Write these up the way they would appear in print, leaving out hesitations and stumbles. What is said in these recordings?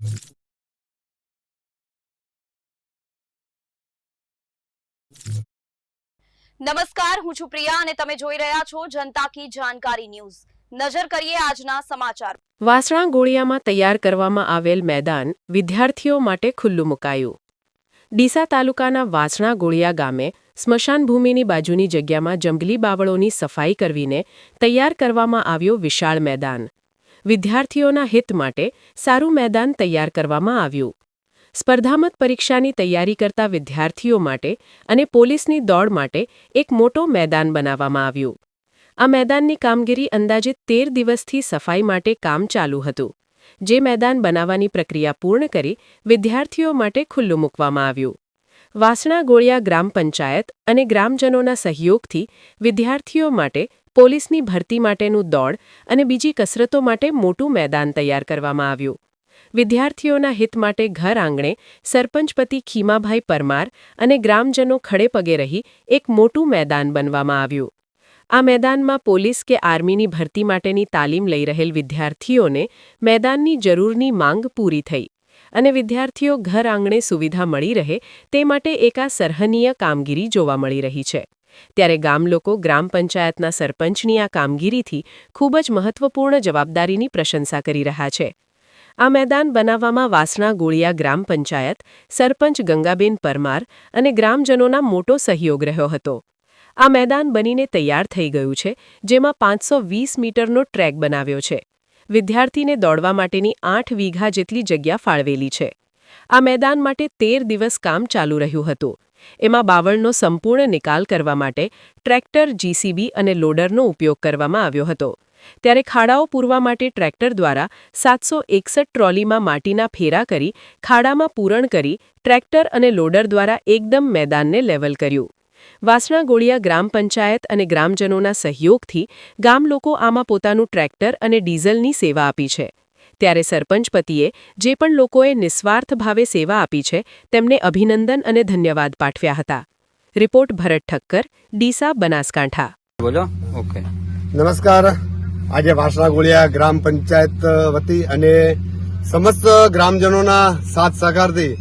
નમસ્કાર, હું છું પ્રિયા અને તમે જોઈ રહ્યા છો જનતા કી જાણકારી ન્યૂઝ। નજર કરીએ આજના સમાચાર। વાસણા ગોળિયામાં તૈયાર કરવામાં આવેલ મેદાન વિદ્યાર્થીઓ માટે ખુલ્લું મુકાયું। ડીસા તાલુકાના વાસણા ગોળિયા ગામે સ્મશાન ભૂમિની બાજુની જગ્યામાં જંગલી બાવળોની સફાઈ કરવીને તૈયાર કરવામાં આવ્યો વિશાળ મેદાન। વિદ્યાર્થીઓના હિત માટે સારું મેદાન તૈયાર કરવામાં આવ્યું। સ્પર્ધાત્મક પરીક્ષાની તૈયારી કરતા વિદ્યાર્થીઓ માટે અને પોલીસની દોડ માટે એક મોટો મેદાન બનાવવામાં આવ્યું। આ મેદાનની કામગીરી અંદાજિત 13 દિવસથી સફાઈ માટે કામ ચાલુ હતું, જે મેદાન બનાવવાની પ્રક્રિયા પૂર્ણ કરી વિદ્યાર્થીઓ માટે ખુલ્લું મૂકવામાં આવ્યું। વાસણા ગોળિયા ગ્રામ પંચાયત અને ગ્રામજનોના સહયોગથી વિદ્યાર્થીઓ માટે પોલીસની ભરતી માટેનું દોડ અને બીજી કસરતો માટે મોટું મેદાન તૈયાર કરવામાં આવ્યું। વિદ્યાર્થીઓના હિત માટે ઘર આંગણે સરપંચપતિ ખીમાભાઈ પરમાર અને ગ્રામજનો ખડે પગે રહી એક મોટું મેદાન બનવામાં આવ્યું। આ મેદાનમાં પોલીસ કે આર્મીની ભરતી માટેની તાલીમ લઈ રહેલ વિદ્યાર્થીઓને મેદાનની જરૂરની માંગ પૂરી થઈ અને વિદ્યાર્થીઓ ઘર આંગણે સુવિધા મળી રહે તે માટે એક આ સરાહનીય કામગીરી જોવા મળી રહી છે। ત્યારે ગામ લોકો ગ્રામ પંચાયતના સરપંચની આ કામગીરીથી ખૂબ જ મહત્વપૂર્ણ જવાબદારીની પ્રશંસા કરી રહ્યા છે। આ મેદાન બનાવવામાં વાસણા ગોળિયા ગ્રામ પંચાયત, સરપંચ ગંગાબેન પરમાર અને ગ્રામજનોના મોટો સહયોગ રહ્યો હતો। આ મેદાન બનીને તૈયાર થઈ ગયું છે, જેમાં 520 મીટરનો ટ્રેક બનાવ્યો છે। વિદ્યાર્થીને દોડવા માટેની 8 વીઘા જેટલી જગ્યા ફાળવેલી છે। આ મેદાન માટે 13 દિવસ કામ ચાલુ રહ્યું હતું। એમાં બાવળનો સંપૂર્ણ નિકાલ કરવા માટે ટ્રેક્ટર, જીસીબી અને લોડરનો ઉપયોગ કરવામાં આવ્યો હતો। ત્યારે ખાડાઓ પૂરવા માટે ટ્રેક્ટર દ્વારા 761 ટ્રોલીમાં માટીના ફેરા કરી ખાડામાં પૂરણ કરી ટ્રેક્ટર અને લોડર દ્વારા એકદમ મેદાનને લેવલ કર્યું। વાસણા ગોળિયા ગ્રામ પંચાયત અને ગ્રામજનોના સહયોગથી ગામ લોકો આમાં પોતાનું ટ્રેક્ટર અને ડીઝલની સેવા આપી છે। ત્યારે સરપંચપતિએ જે પણ લોકોએ નિસ્વાર્થ ભાવે સેવા આપી છે તેમને અભિનંદન અને ધન્યવાદ પાઠવ્યા હતા। રિપોર્ટ ભરત ઠક્કર, ડીસા, બનાસકાંઠા। બોલો। ઓકે, નમસ્કાર। આજે વાસણા ગોળિયા ગ્રામ પંચાયત વતી અને સમસ્ત ગ્રામજનોના સાથ સહકારથી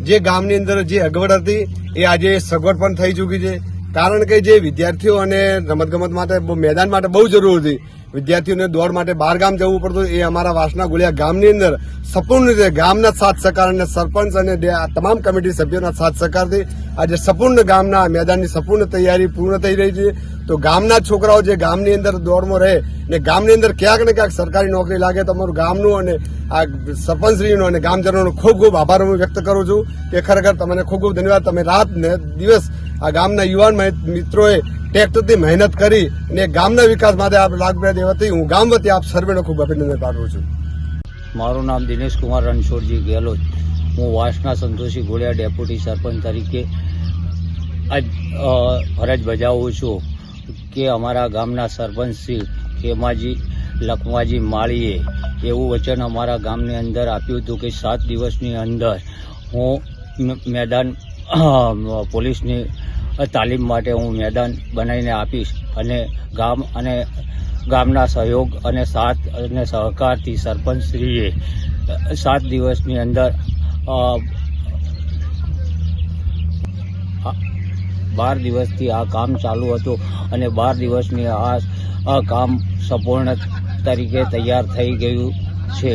જે ગામની અંદર જે અગવડ હતી એ આજે સગવડ પણ થઈ ચૂકી છે। કારણ કે જે વિદ્યાર્થીઓ અને રમતગમત માટે મેદાન માટે બહુ જરૂર હતી, વિદ્યાર્થીઓને દોડ માટે બહાર ગામ જવું પડતું, એ અમારા વાસણા ગોળિયા ગામની અંદર સંપૂર્ણ રીતે ગામના સાથ સહકાર અને સરપંચ અને તમામ કમિટી સભ્યોના સાથ સહકારથી આજે સંપૂર્ણ ગામના મેદાનની સંપૂર્ણ તૈયારી પૂર્ણ થઈ રહી છે। તો ગામના છોકરાઓ જે ગામની અંદર દોડમાં રહે ને ગામની અંદર ક્યાંક ને ક્યાંક સરકારી નોકરી લાગે તો અમારું ગામનું અને આ સરપંચશ્રીનો અને ગામજનોનો ખૂબ ખૂબ આભાર હું વ્યક્ત કરું છું કે ખરેખર તમને ખૂબ ખૂબ ધન્યવાદ। તમે રાત ને દિવસ આ ગામના યુવાન મિત્રોએ ટેક્ટરથી મહેનત કરી અને ગામના વિકાસ માટે આપ લાગપ્રદ વતી હું ગામ વતી આપ સર્વેનો ખૂબ અભિનંદન પાઠવું છું। મારું નામ દિનેશ કુમાર રણછોડજી ગેહલોત। હું વાસણા સંતોષી ગોળિયા ડેપ્યુટી સરપંચ તરીકે આજ ફરજ બજાવું છું કે અમારા ગામના સરપંચ શ્રી ખેમાજી લખમાજી માળીએ એવું વચન અમારા ગામની અંદર આપ્યું હતું કે 7 દિવસની અંદર હું મેદાન પોલીસની તાલીમ માટે હું મેદાન બનાવીને આપીશ અને ગામના સહયોગ અને સાથ અને સહકારથી સરપંચશ્રીએ 7 દિવસની અંદર 12 દિવસથી આ કામ ચાલુ હતું અને 12 દિવસની આ કામ સંપૂર્ણ તરીકે તૈયાર થઈ ગયું છે।